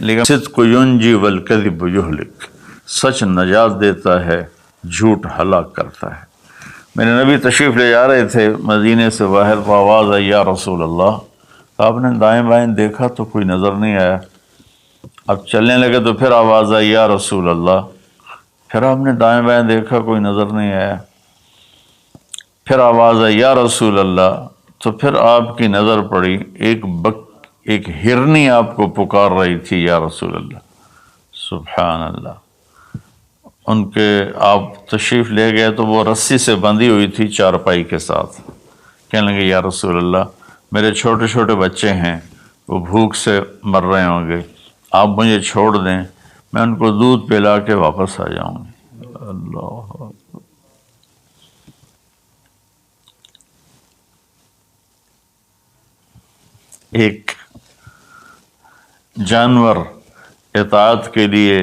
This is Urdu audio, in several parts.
لیکن صدق ینجی والکذب یہلک، سچ نجات دیتا ہے، جھوٹ ہلاک کرتا ہے۔ میرے نبی تشریف لے جا رہے تھے مدینے سے باہر، تو آواز آئی یا رسول اللہ۔ آپ نے دائیں بائیں دیکھا تو کوئی نظر نہیں آیا۔ اب چلنے لگے تو پھر آواز آئی یا رسول اللہ۔ پھر آپ نے دائیں بائیں دیکھا، کوئی نظر نہیں آیا۔ پھر آواز آئی یا رسول اللہ، تو پھر آپ کی نظر پڑی، ایک ہرنی آپ کو پکار رہی تھی یا رسول اللہ۔ سبحان اللہ۔ ان کے آپ تشریف لے گئے تو وہ رسی سے بندھی ہوئی تھی چارپائی کے ساتھ۔ کہنے لگے یا رسول اللہ، میرے چھوٹے چھوٹے بچے ہیں، وہ بھوک سے مر رہے ہوں گے، آپ مجھے چھوڑ دیں، میں ان کو دودھ پلا کے واپس آ جاؤں گی۔ اللہ، ایک جانور اطاعت کے لیے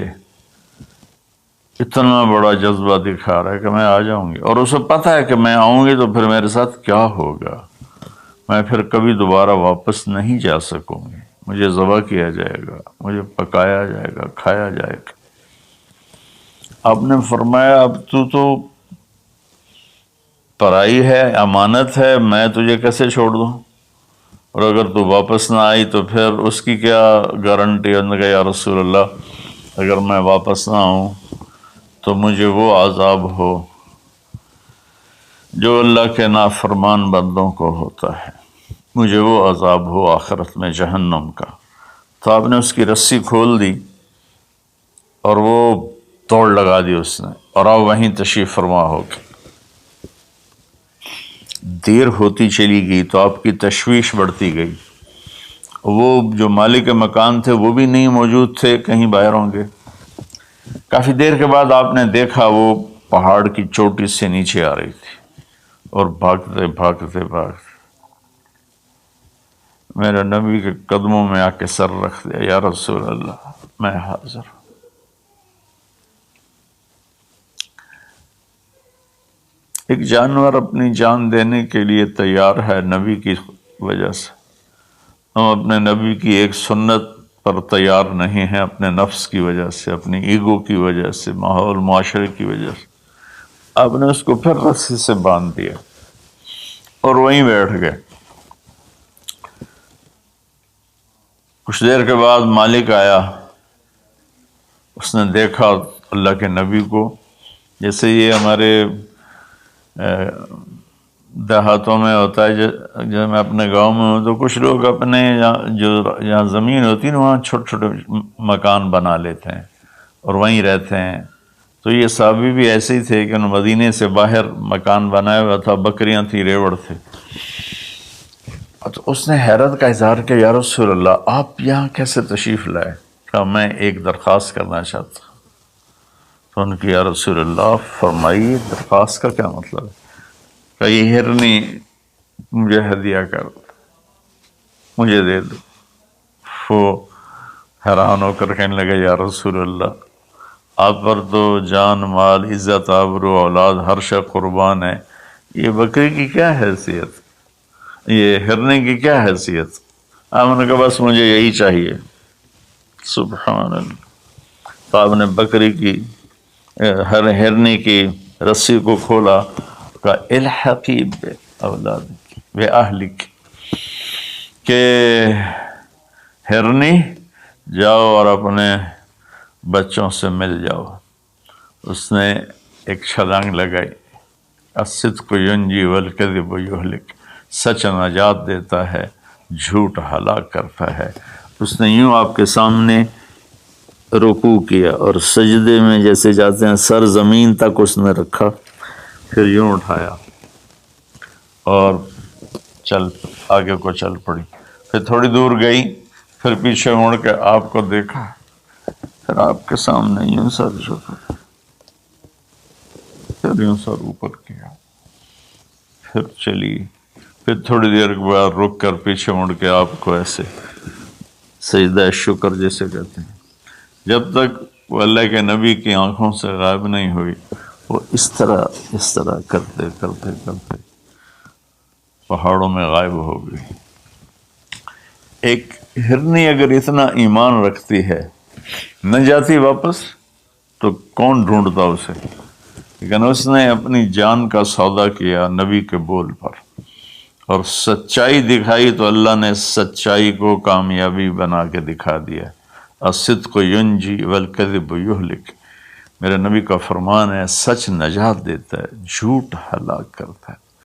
اتنا بڑا جذبہ دکھا رہا ہے کہ میں آ جاؤں گی، اور اسے پتہ ہے کہ میں آؤں گی تو پھر میرے ساتھ کیا ہوگا، میں پھر کبھی دوبارہ واپس نہیں جا سکوں گی، مجھے ذبح کیا جائے گا، مجھے پکایا جائے گا، کھایا جائے گا۔ آپ نے فرمایا اب تو پرائی ہے، امانت ہے، میں تجھے کیسے چھوڑ دوں، اور اگر تو واپس نہ آئی تو پھر اس کی کیا گارنٹی؟ انہوں نے کہا یا رسول اللہ، اگر میں واپس نہ آؤں تو مجھے وہ عذاب ہو جو اللہ کے نافرمان بندوں کو ہوتا ہے، مجھے وہ عذاب ہو آخرت میں جہنم کا۔ تو آپ نے اس کی رسی کھول دی اور وہ دوڑ لگا دی اس نے، اور آپ وہیں تشریف فرما ہو گئے۔ دیر ہوتی چلی گئی تو آپ کی تشویش بڑھتی گئی۔ وہ جو مالک مکان تھے وہ بھی نہیں موجود تھے، کہیں باہر ہوں گے۔ کافی دیر کے بعد آپ نے دیکھا وہ پہاڑ کی چوٹی سے نیچے آ رہی تھی، اور بھاگتے بھاگتے بھاگتے میرے نبی کے قدموں میں آ کے سر رکھ دیا، یا رسول اللہ میں حاضر ہوں۔ ایک جانور اپنی جان دینے کے لیے تیار ہے نبی کی وجہ سے، ہم اپنے نبی کی ایک سنت پر تیار نہیں ہیں، اپنے نفس کی وجہ سے، اپنی ایگو کی وجہ سے، ماحول معاشرے کی وجہ سے۔ آپ نے اس کو پھر رسی سے باندھ دیا اور وہیں بیٹھ گئے۔ کچھ دیر کے بعد مالک آیا، اس نے دیکھا اللہ کے نبی کو، جیسے یہ ہمارے دیہاتوں میں ہوتا ہے، جب میں اپنے گاؤں میں ہوں تو کچھ لوگ اپنے جہاں زمین ہوتی ہے نا وہاں چھوٹے چھوٹے مکان بنا لیتے ہیں اور وہیں رہتے ہیں۔ تو یہ صحابی بھی ایسے ہی تھے کہ انہوں نے مدینے سے باہر مکان بنایا ہوا تھا، بکریاں تھیں، ریوڑ تھے۔ تو اس نے حیرت کا اظہار کیا، یا رسول اللہ آپ یہاں کیسے تشریف لائے؟ کہا میں ایک درخواست کرنا چاہتا ہوں۔ تو ان کی یا رسول اللہ فرمائیے، درخواست کا کیا مطلب ہے؟ کہ یہ ہرنی مجھے ہدیہ کر دو، مجھے دے دو۔ وہ حیران ہو کر کہنے لگے یا رسول اللہ آپ پر تو جان مال عزت آبرو اولاد ہر شے قربان ہے، یہ بکری کی کیا حیثیت، یہ ہرنے کی کیا حیثیت؟ آپ نے کہا بس مجھے یہی چاہیے۔ سبحان اللہ۔ تو آپ نے بکری کی ہرنے کی رسی کو کھولا، کہا الحقی باولادک باہلک، کہ ہرنی جاؤ اور اپنے بچوں سے مل جاؤ۔ اس نے ایک چھلانگ لگائی، الصدق ینجی والکذب یہلک، سچ نجات دیتا ہے، جھوٹ ہلاک کرتا ہے۔ اس نے یوں آپ کے سامنے رکوع کیا اور سجدے میں جیسے جاتے ہیں سر زمین تک اس نے رکھا، پھر یوں اٹھایا اور آگے کو چل پڑی۔ پھر تھوڑی دور گئی، پھر پیچھے مڑ کے آپ کو دیکھا، پھر آپ کے سامنے یوں سر جھکا، پھر یوں سر اوپر کیا، پھر چلی، پھر تھوڑی دیر کے بعد رک کر پیچھے مڑ کے آپ کو ایسے سجدہ شکر جیسے کہتے ہیں، جب تک وہ اللہ کے نبی کی آنکھوں سے غائب نہیں ہوئی، وہ اس طرح کرتے کرتے کرتے پہاڑوں میں غائب ہو گئی۔ ہرنی اگر اتنا ایمان رکھتی ہے نہ جاتی واپس تو کون ڈھونڈتا اسے، لیکن اس نے اپنی جان کا سودا کیا نبی کے بول پر اور سچائی دکھائی تو اللہ نے سچائی کو کامیابی بنا کے دکھا دیا۔ الصدق ینجی والکذب یہلک، میرے نبی کا فرمان ہے سچ نجات دیتا ہے، جھوٹ ہلاک کرتا ہے۔